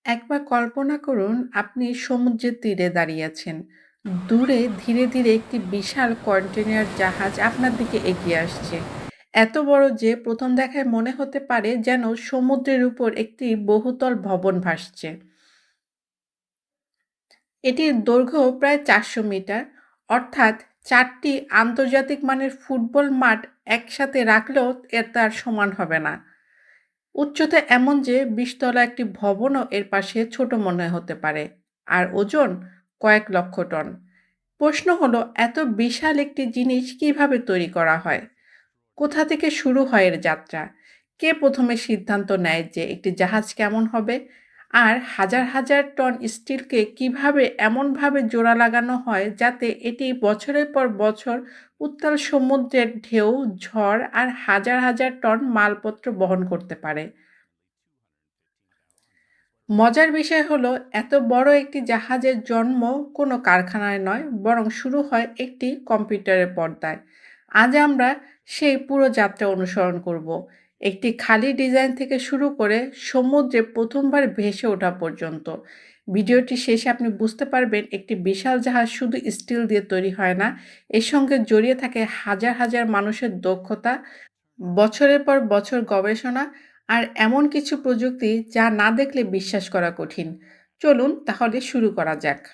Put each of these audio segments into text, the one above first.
একবার কল্পনা করুন আপনি সমুদ্রের তীরে দাঁড়িয়ে আছেন। দূরে ধীরে ধীরে একটি বিশাল কন্টেইনার জাহাজ আপনার দিকে এগিয়ে আসছে। এত বড় যে প্রথম দেখায় মনে হতে পারে যেন সমুদ্রের উপর একটি বহুতল ভবন ভাসছে। এটির দৈর্ঘ্য প্রায় ৪০০ মিটার, অর্থাৎ ৪টি আন্তর্জাতিক মানের ফুটবল মাঠ একসাথে রাখলেও তার সমান হবে না। উচ্চতা এমন যে ২০ তলা একটি ভবনও এর পাশে ছোট মনে হতে পারে। আর ওজন কয়েক লক্ষ টন। প্রশ্ন হলো এত বিশাল একটি জিনিস কিভাবে তৈরি করা হয়? কোথা থেকে শুরু হয় এর যাত্রা? কে প্রথমে সিদ্ধান্ত নেয় যে একটি জাহাজ কেমন হবে? আর হাজার হাজার টন স্টিলকে কিভাবে এমনভাবে জোড়া লাগানো হয় যাতে এটি বছরের পর বছর উত্তাল সমুদ্রের ঢেউ, ঝড় আর হাজার হাজার টন মালপত্র বহন করতে পারে? মজার বিষয় হলো এত বড় একটি জাহাজের জন্ম কোনো কারখানায় নয়, বরং শুরু হয় একটি কম্পিউটারের পর্দায়। আজ আমরা সেই পুরো যাত্রা অনুসরণ করব, একটি খালি ডিজাইন থেকে শুরু করে সমুদ্রে প্রথমবার ভেসে ওঠা পর্যন্ত। ভিডিওটি শেষে আপনি বুঝতে পারবেন একটি বিশাল জাহাজ শুধু স্টিল দিয়ে তৈরি হয় না, এর সঙ্গে জড়িয়ে থাকে হাজার হাজার মানুষের দক্ষতা, বছরের পর বছর গবেষণা আর এমন কিছু প্রযুক্তি যা না দেখলে বিশ্বাস করা কঠিন। চলুন তাহলে শুরু করা যাক।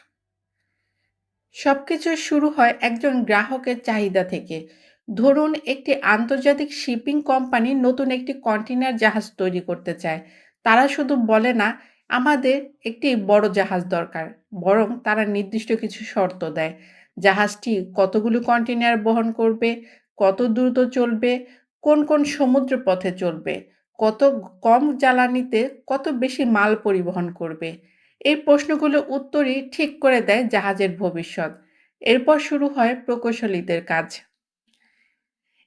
সবকিছু শুরু হয় একজন গ্রাহকের চাহিদা থেকে। ধরুন একটি আন্তর্জাতিক শিপিং কোম্পানি নতুন একটি কন্টেইনার জাহাজ তৈরি করতে চায়। তারা শুধু বলে না, আমাদের একটি বড় জাহাজ দরকার, বরং তারা নির্দিষ্ট কিছু শর্ত দেয়। জাহাজটি কতগুলো কন্টেইনার বহন করবে, কত দ্রুত চলবে, কোন কোন সমুদ্র পথে চলবে, কত কম জ্বালানিতে কত বেশি মাল পরিবহন করবে। এই প্রশ্নগুলোর উত্তরই ঠিক করে দেয় জাহাজের ভবিষ্যৎ। এরপর শুরু হয় প্রকৌশলীদের কাজ।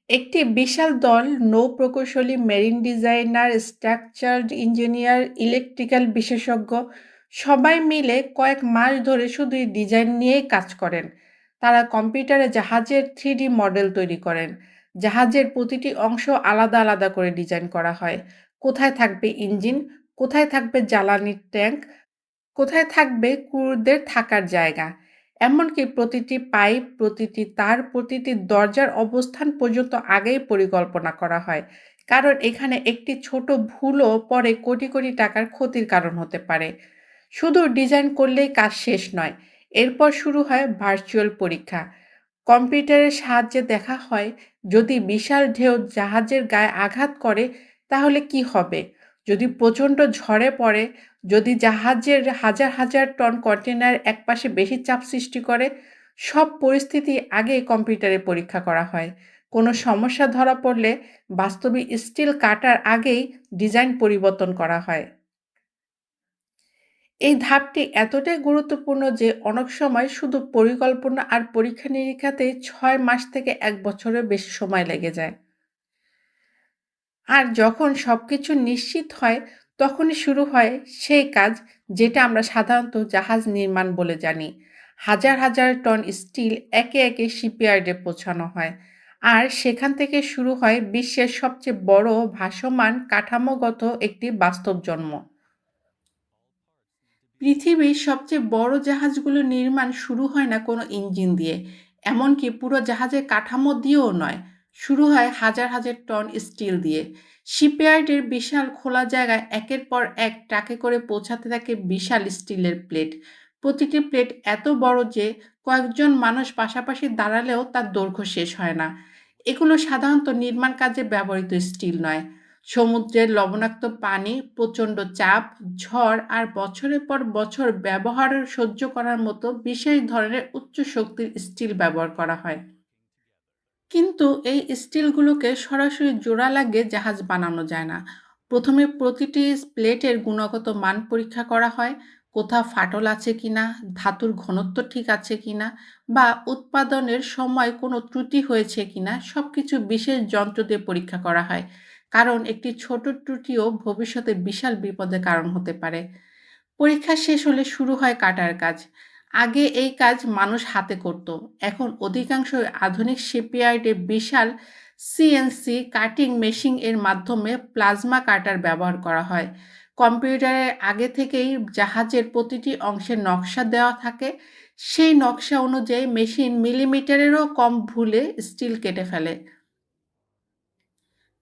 একটি বিশাল দল নৌ প্রকৌশলী, marine designer, structural engineer, electrical বিশেষজ্ঞ সবাই মিলে কয়েক মাস ধরে শুধু এই ডিজাইন নিয়েই কাজ করেন। তারা কম্পিউটারে জাহাজের 3D মডেল তৈরি করেন। জাহাজের প্রতিটি অংশ আলাদা আলাদা করে ডিজাইন করা হয়। কোথায় থাকবে ইঞ্জিন, কোথায় থাকবে জ্বালানির ট্যাঙ্ক, কোথায় থাকবে ক্রুদের থাকার জায়গা। এমনকি প্রতিটি পাইপ, প্রতিটি তার, প্রতিটি দরজার অবস্থান পর্যন্ত আগেই পরিকল্পনা করা হয়। কারণ এখানে একটি ছোট ভুলও পরে কোটি কোটি টাকার ক্ষতির কারণ হতে পারে। শুধু ডিজাইন করলেই কাজ শেষ নয়। এরপর শুরু হয় ভার্চুয়াল পরীক্ষা। কম্পিউটারের সাহায্যে দেখা হয় যদি বিশাল ঢেউ জাহাজের গায়ে আঘাত করে তাহলে কি হবে? যদি প্রচণ্ড ঝড়ে পড়ে, যদি জাহাজের হাজার হাজার টন কন্টেনার একপাশে বেশি চাপ সৃষ্টি করে, সব পরিস্থিতি আগে কম্পিউটারে পরীক্ষা করা হয়। কোনো সমস্যা ধরা পড়লে বাস্তবে স্টিল কাটার আগেই ডিজাইন পরিবর্তন করা হয়। এই ধাপটি এতটাই গুরুত্বপূর্ণ যে অনেক সময় শুধু পরিকল্পনা আর পরীক্ষা-নিরীক্ষাতেই ৬ মাস থেকে ১ বছরের বেশি সময় লেগে যায়। আর যখন সবকিছু নিশ্চিত হয়, তখনই শুরু হয় সেই কাজ যেটা আমরা সাধারণত জাহাজ নির্মাণ বলে জানি। হাজার হাজার টন স্টিল একে একে শিপইয়ার্ডে পৌঁছানো হয়। আর সেখান থেকে শুরু হয় বিশ্বের সবচেয়ে বড় ভাসমান কাঠামোগত একটি বাস্তব জন্ম। পৃথিবীর সবচেয়ে বড় জাহাজগুলোর নির্মাণ শুরু হয় না কোনো ইঞ্জিন দিয়ে। এমনকি পুরো জাহাজের কাঠামো দিয়েও নয়। শুরু হয় হাজার হাজার টন স্টিল দিয়ে। শিপইয়ার্ডের বিশাল খোলা জায়গায় একের পর এক ট্রাকে করে পৌঁছাতে থাকে বিশাল স্টিলের প্লেট। প্রতিটি প্লেট এত বড় যে কয়েকজন মানুষ পাশাপাশি দাঁড়ালেও তার দৈর্ঘ্য শেষ হয় না। এগুলো সাধারণত নির্মাণ কাজে ব্যবহৃত স্টিল নয়। সমুদ্রের লবণাক্ত পানি, প্রচণ্ড চাপ, ঝড় আর বছরের পর বছর ব্যবহারের সহ্য করার মতো বিশেষ ধরনের উচ্চ শক্তির স্টিল ব্যবহার করা হয়। কিন্তু এই স্টিলগুলোকে সরাসরি জোড়া লাগিয়ে জাহাজ বানানো যায় না। প্রথমে প্রতিটি প্লেটের গুণগত মান পরীক্ষা করা হয়, কোথাও ফাটল আছে কিনা, ধাতুর ঘনত্ব ঠিক আছে কিনা, বা উৎপাদনের সময় কোনো ত্রুটি হয়েছে কিনা সবকিছু বিশেষ যন্ত্র দিয়ে পরীক্ষা করা হয়। কারণ একটি ছোট ত্রুটিও ভবিষ্যতে বিশাল বিপদের কারণ হতে পারে। পরীক্ষা শেষ হলে শুরু হয় কাটার কাজ। আগে এই কাজ মানুষ হাতে করত। এখন অধিকাংশ আধুনিক শিপইয়ার্ডে বিশাল সিএনসি কাটিং মেশিন এর মাধ্যমে প্লাজমা কাটার ব্যবহার করা হয়। কম্পিউটারে আগে থেকেই জাহাজের প্রতিটি অংশের নকশা দেওয়া থাকে। সেই নকশা অনুযায়ী মেশিন মিলিমিটারেরও কম ভুলে স্টিল কেটে ফেলে।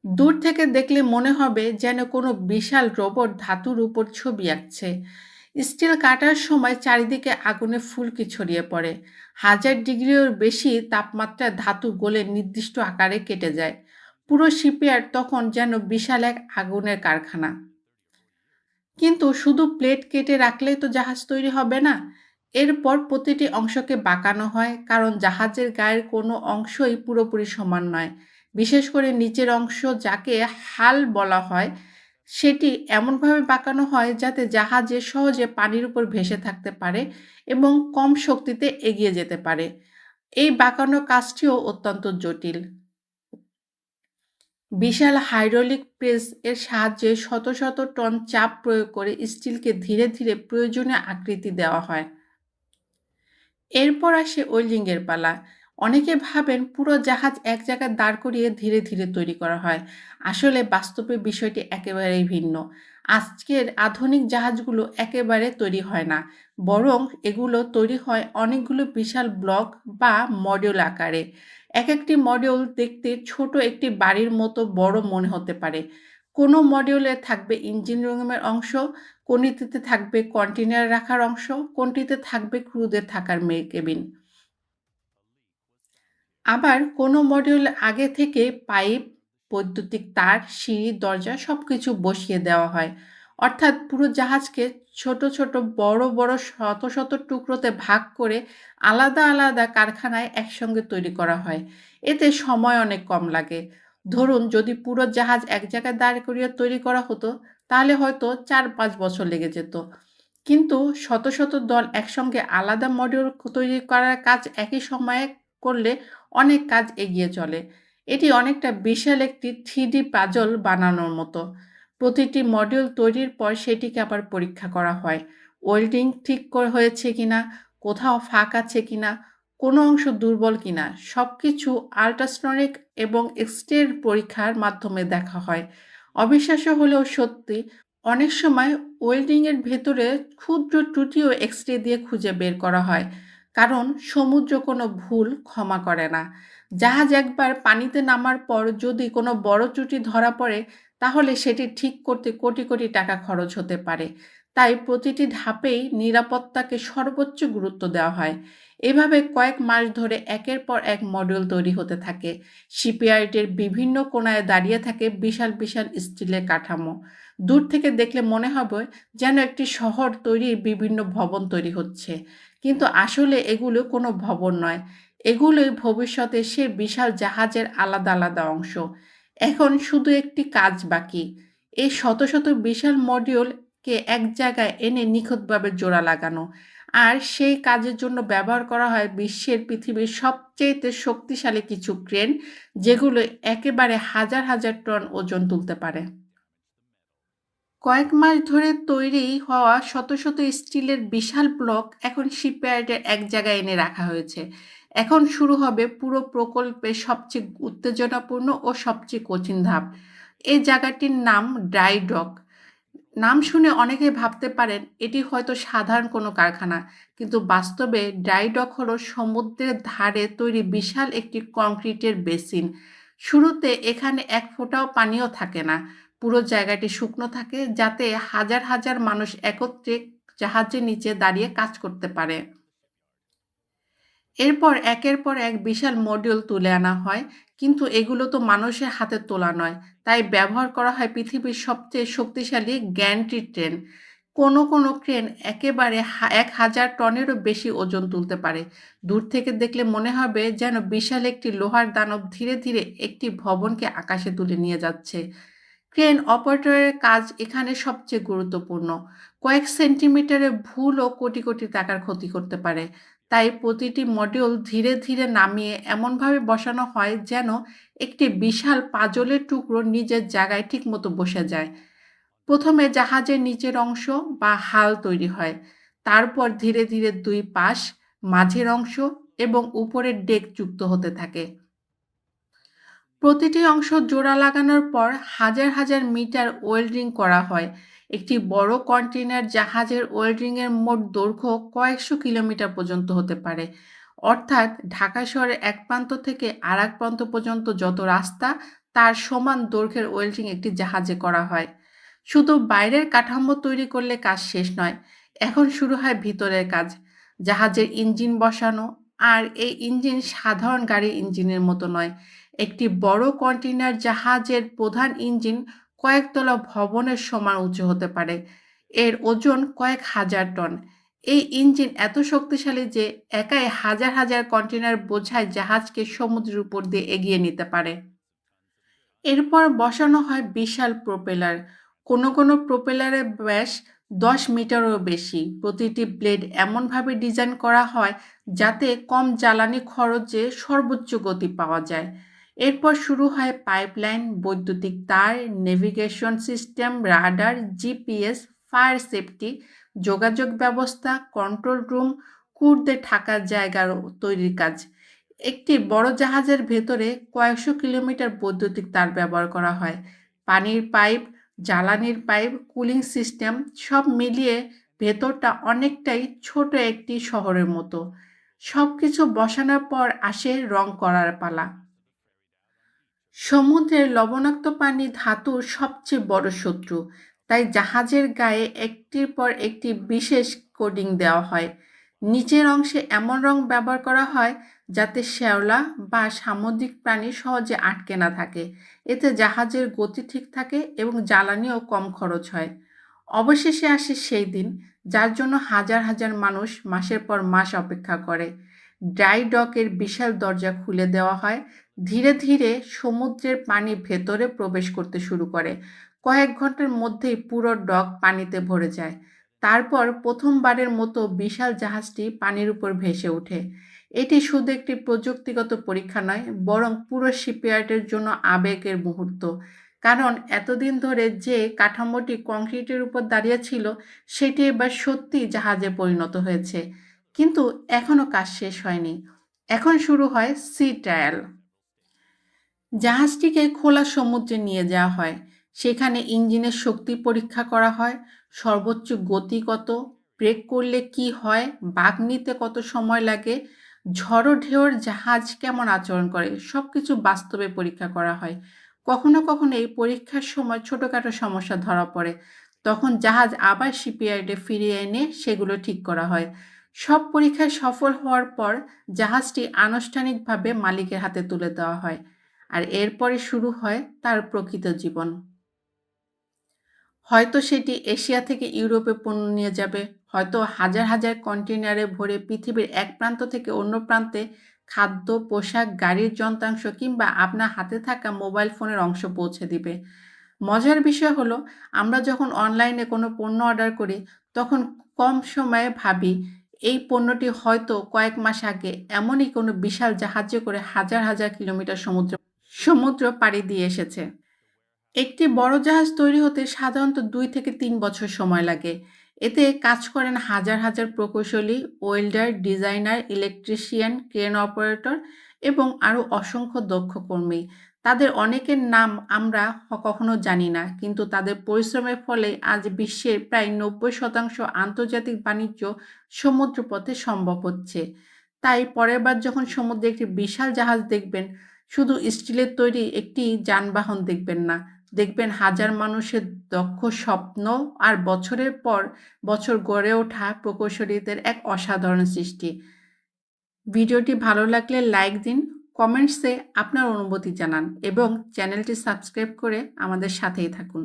দূর থেকে দেখলে মনে হবে যেন কোনো বিশাল রোবট ধাতুর উপর ছবি আঁকছে। স্টিল কাটার সময় চারিদিকে আগুনে ফুলকি ছড়িয়ে পড়ে। 1000 ডিগ্রিরও বেশি তাপমাত্রায় ধাতু গলে নির্দিষ্ট আকারে কেটে যায়। পুরো শিপইয়ার্ড তখন যেন বিশাল এক আগুনের কারখানা। কিন্তু শুধু প্লেট কেটে রাখলেই তো জাহাজ তৈরি হবে না। এরপর প্রতিটি অংশকে বাঁকানো হয়, কারণ জাহাজের গায়ের কোনো অংশই পুরোপুরি সমান নয়। বিশেষ করে নিচের অংশ, যাকে হাল বলা হয়, সেটি এমনভাবে বাঁকানো হয় যাতে জাহাজে সহজে পানির উপর ভেসে থাকতে পারে এবং কম শক্তিতে এগিয়ে যেতে পারে। এই বাঁকানো কাজটিও অত্যন্ত জটিল। বিশাল হাইড্রোলিক প্রেস এর সাহায্যে শত শত টন চাপ প্রয়োগ করে স্টিলকে ধীরে ধীরে প্রয়োজনীয় আকৃতি দেওয়া হয়। এরপর আসে ওয়েল্ডিংয়ের পালা। অনেকে ভাবেন পুরো জাহাজ এক জায়গায় দাঁড় করিয়ে ধীরে ধীরে তৈরি করা হয়। আসলে বাস্তবে বিষয়টি একেবারেই ভিন্ন। আজকের আধুনিক জাহাজগুলো একেবারে তৈরি হয় না, বরং এগুলো তৈরি হয় অনেকগুলো বিশাল ব্লক বা মডিউল আকারে। এক একটি মডিউল দেখতে ছোট একটি বাড়ির মতো বড় মনে হতে পারে। কোনো মডিউলে থাকবে ইঞ্জিন রুমের অংশ, কোনটিতে থাকবে কন্টেইনার রাখার অংশ, কোনটিতে থাকবে ক্রুদের থাকার কেবিন। আবার কোনো মডিউল আগে থেকে পাইপ, বৈদ্যুতিক তার, সিঁড়ি, দরজা সবকিছু বসিয়ে দেওয়া হয়। অর্থাৎ পুরো জাহাজকে ছোট ছোট বড় বড় শত শত টুকরোতে ভাগ করে আলাদা আলাদা কারখানায় একসঙ্গে তৈরি করা হয়। এতে সময় অনেক কম লাগে। ধরুন, যদি পুরো জাহাজ এক জায়গায় দাঁড় করিয়ে তৈরি করা হতো, তাহলে হয়তো 4-5 বছর লেগে যেত। কিন্তু শত শত দল একসঙ্গে আলাদা মডিউল তৈরি করার কাজ একই সময়ে করলে অনেক কাজ এগিয়ে চলে। এটি অনেকটা বিশাল একটি 3D পাজল বানানোর মতো। প্রতিটি মডিউল তৈরির পর সেটিকে আবার পরীক্ষা করা হয়। ওয়েল্ডিং ঠিক হয়েছে কিনা, কোথাও ফাঁক আছে কিনা, কোনো অংশ দুর্বল কিনা, সবকিছু আল্ট্রাসনিক এবং এক্স-রে পরীক্ষার মাধ্যমে দেখা হয়। অবিশ্বাস্য হলেও সত্যি, অনেক সময় ওয়েল্ডিংয়ের ভেতরে ক্ষুদ্র ত্রুটিও এক্স-রে দিয়ে খুঁজে বের করা হয়, কারণ সমুদ্র কোনো ভুল ক্ষমা করে না। জাহাজ একবার পানিতে নামার পর যদি কোনো বড় ত্রুটি ধরা পড়ে, তাহলে সেটি ঠিক করতে কোটি কোটি টাকা খরচ হতে পারে। তাই প্রতিটি ধাপেই নিরাপত্তাকে সর্বোচ্চ গুরুত্ব দেওয়া হয়। এভাবে কয়েক মাস ধরে একের পর এক মডিউল তৈরি হতে থাকে। শিপইয়ার্ডের বিভিন্ন কোণায় দাঁড়িয়ে থাকে বিশাল বিশাল স্টিলের কাঠামো। দূর থেকে দেখলে মনে হবে যেন একটি শহর তৈরির বিভিন্ন ভবন তৈরি হচ্ছে। কিন্তু আসলে এগুলো কোনো ভবন নয়। এগুলোই ভবিষ্যতে সে বিশাল জাহাজের আলাদা আলাদা অংশ। এখন শুধু একটি কাজ বাকি। এই শত শত বিশাল মডিউলকে এক জায়গায় এনে নিখুঁতভাবে জোড়া লাগানো। আর সেই কাজের জন্য ব্যবহার করা হয় পৃথিবীর সবচেয়ে শক্তিশালী কিছু ক্রেন, যেগুলো একেবারে হাজার হাজার টন ওজন তুলতে পারে। কয়েক মাস ধরে তৈরি হওয়া শত শত স্টিলের বিশাল ব্লক এখন শিপইয়ার্ডের এক জায়গায় এনে রাখা হয়েছে। এখন শুরু হবে পুরো প্রকল্পের সবচেয়ে উত্তেজনাপূর্ণ ও সবচেয়ে কঠিন ধাপ। এই জায়গাটির নাম ড্রাই ডক। নাম শুনে অনেকে ভাবতে পারেন এটি হয়তো সাধারণ কোনো কারখানা, কিন্তু বাস্তবে ড্রাই ডক হলো সমুদ্রের ধারে তৈরি বিশাল একটি কংক্রিটের বেসিন। শুরুতে এখানে এক ফোঁটাও পানিও থাকে না। পুরো জায়গাটি শুকনো থাকে, যাতে হাজার হাজার মানুষ একত্রে জাহাজের নিচে দাঁড়িয়ে কাজ করতে পারে। এরপর একের পর এক বিশাল মডিউল তুলে আনা হয়, কিন্তু এগুলো তো মানুষের হাতে তোলা নয়। তাই ব্যবহার করা হয় পৃথিবীর সবচেয়ে শক্তিশালী গ্যান্ট্রি ট্রেন। কোনো কোনো ক্রেন একেবারে 1000 টনেরও বেশি ওজন তুলতে পারে। দূর থেকে দেখলে মনে হবে যেন বিশাল একটি লোহার দানব ধীরে ধীরে একটি ভবনকে আকাশে তুলে নিয়ে যাচ্ছে। ক্রেন অপারেটরের কাজ এখানে সবচেয়ে গুরুত্বপূর্ণ। কয়েক সেন্টিমিটারের ভুলও কোটি কোটি টাকার ক্ষতি করতে পারে। তাই প্রতিটি মডিউল ধীরে ধীরে নামিয়ে এমনভাবে বসানো হয় যেন একটি বিশাল পাজলের টুকরো নিজের জায়গায় ঠিকমতো বসে যায়। প্রথমে জাহাজের নিচের অংশ বা হাল তৈরি হয়। তারপর ধীরে ধীরে দুই পাশ, মাঝের অংশ এবং উপরের ডেক যুক্ত হতে থাকে। প্রতিটি অংশ জোড়া লাগানোর পর হাজার হাজার মিটার ওয়েল্ডিং করা হয়। একটি বড় কন্টেইনার জাহাজের ওয়েল্ডিংয়ের মোট দৈর্ঘ্য কয়েকশো কিলোমিটার পর্যন্ত হতে পারে। অর্থাৎ ঢাকা শহরের এক প্রান্ত থেকে আরেক প্রান্ত পর্যন্ত যত রাস্তা তার সমান দৈর্ঘ্যের ওয়েল্ডিং একটি জাহাজে করা হয়। শুধু বাইরের কাঠামো তৈরি করলে কাজ শেষ নয়, এখন শুরু হয় ভিতরের কাজ। জাহাজের ইঞ্জিন বসানো, আর এই ইঞ্জিন সাধারণ গাড়ির ইঞ্জিনের মতো নয়। একটি বড় কন্টেইনার জাহাজের প্রধান ইঞ্জিন কয়েকতলা ভবনের সমান উঁচু হতে পারে। এর ওজন কয়েক হাজার টন। এই ইঞ্জিন এত শক্তিশালী যে একাই হাজার হাজার কন্টেইনার বোঝাই জাহাজকে সমুদ্রের উপর দিয়ে এগিয়ে নিতে পারে। এরপর বসানো হয় বিশাল প্রোপেলার। কোনো প্রোপেলারের ব্যাস 10 মিটারেরও বেশি। প্রতিটি ব্লেড এমনভাবে ডিজাইন করা হয় যাতে কম জ্বালানি খরচে সর্বোচ্চ গতি পাওয়া যায়। এরপর শুরু হয় পাইপলাইন, বৈদ্যুতিক তার, navigation system, radar, GPS, fire safety, যোগাযোগ ব্যবস্থা, কন্ট্রোল রুম, ক্রুদের থাকার জায়গার তৈরির কাজ। একটি বড় জাহাজের ভেতরে কয়েকশো কিলোমিটার বৈদ্যুতিক তার ব্যবহার করা হয়। পানির পাইপ, জ্বালানির পাইপ, কুলিং সিস্টেম সব মিলিয়ে ভেতরটা অনেকটাই ছোট একটি শহরের মতো। সবকিছু বসানোর পর আসে রং করার পালা। সমুদ্রের লবণাক্ত পানি ধাতুর সবচেয়ে বড় শত্রু, তাই জাহাজের গায়ে একটির পর একটি বিশেষ কোডিং দেওয়া হয়। নিচের অংশে এমন রং ব্যবহার করা হয় যাতে শ্যাওলা বা সামুদ্রিক প্রাণী সহজে আটকে না থাকে। এতে জাহাজের গতি ঠিক থাকে এবং জ্বালানিও কম খরচ হয়। অবশেষে আসে সেই দিন যার জন্য হাজার হাজার মানুষ মাসের পর মাস অপেক্ষা করে। ড্রাই ডকের বিশাল দরজা খুলে দেওয়া হয়। ধীরে ধীরে সমুদ্রের পানি ভেতরে প্রবেশ করতে শুরু করে। কয়েক ঘন্টার মধ্যেই পুরো ডক পানিতে ভরে যায়। তারপর প্রথমবারের মতো বিশাল জাহাজটি পানির উপর ভেসে ওঠে। এটি শুধু একটি প্রযুক্তিগত পরীক্ষা নয়, বরং পুরো শিপইয়ার্ডের জন্য আবেগের মুহূর্ত। কারণ এতদিন ধরে যে কাঠামোটি কংক্রিটের উপর দাঁড়িয়ে ছিল, সেটি এবার সত্যি জাহাজে পরিণত হয়েছে। কিন্তু এখনও কাজ শেষ হয়নি। এখন শুরু হয় সি ট্রায়াল। জাহাজটিকে খোলা সমুদ্রে নিয়ে যাওয়া হয়। সেখানে ইঞ্জিনের শক্তি পরীক্ষা করা হয়, সর্বোচ্চ গতি কত, ব্রেক করলে কি হয়, বাঁক নিতে কত সময় লাগে, ঝড়ো ঢেউর জাহাজ কেমন আচরণ করে, সব কিছু বাস্তবে পরীক্ষা করা হয়। কখনো কখনো এই পরীক্ষার সময় ছোটোখাটো সমস্যা ধরা পড়ে। তখন জাহাজ আবার শিপইয়ার্ডে ফিরিয়ে এনে সেগুলো ঠিক করা হয়। সব পরীক্ষায় সফল হওয়ার পর জাহাজটি আনুষ্ঠানিকভাবে মালিকের হাতে তুলে দেওয়া হয়। আর এরপরে শুরু হয় তার প্রকৃত জীবন। হয়তো সেটি এশিয়া থেকে ইউরোপে পণ্য নিয়ে যাবে, হয়তো হাজার হাজার কন্টেইনারে ভরে পৃথিবীর এক প্রান্ত থেকে অন্য প্রান্তে খাদ্য, পোশাক, গাড়ির যন্ত্রাংশ কিংবা আপনার হাতে থাকা মোবাইল ফোনের অংশ পৌঁছে দিবে। মজার বিষয় হলো, আমরা যখন অনলাইনে কোনো পণ্য অর্ডার করি, তখন কম সময়ে ভাবি এই পণ্যটি হয়তো কয়েক মাস আগে এমনই কোনো বিশাল জাহাজে করে হাজার হাজার কিলোমিটার সমুদ্র পাড়ি দিয়ে এসেছে। একটি বড় জাহাজ তৈরি হতে সাধারণত 2 থেকে 3 বছর সময় লাগে। এতে কাজ করেন হাজার হাজার প্রকৌশলী, welder, designer, electrician, crane operator এবং আরও অসংখ্য দক্ষ কর্মী। তাদের অনেকের নাম আমরা কখনো জানি না, কিন্তু তাদের পরিশ্রমের ফলে আজ বিশ্বের প্রায় 90% আন্তর্জাতিক বাণিজ্য সমুদ্রপথে সম্ভব হচ্ছে। তাই পরের বার যখন সমুদ্রে একটি বিশাল জাহাজ দেখবেন, শুধু স্টিলের তৈরি একটি যানবাহন দেখবেন না, দেখবেন হাজার মানুষের দক্ষ স্বপ্ন আর বছরের পর বছর গড়ে ওঠা প্রকৌশলীদের এক অসাধারণ সৃষ্টি। ভিডিওটি ভালো লাগলে লাইক দিন, কমেন্টসে আপনার অনুভূতি জানান এবং চ্যানেলটি সাবস্ক্রাইব করে আমাদের সাথেই থাকুন।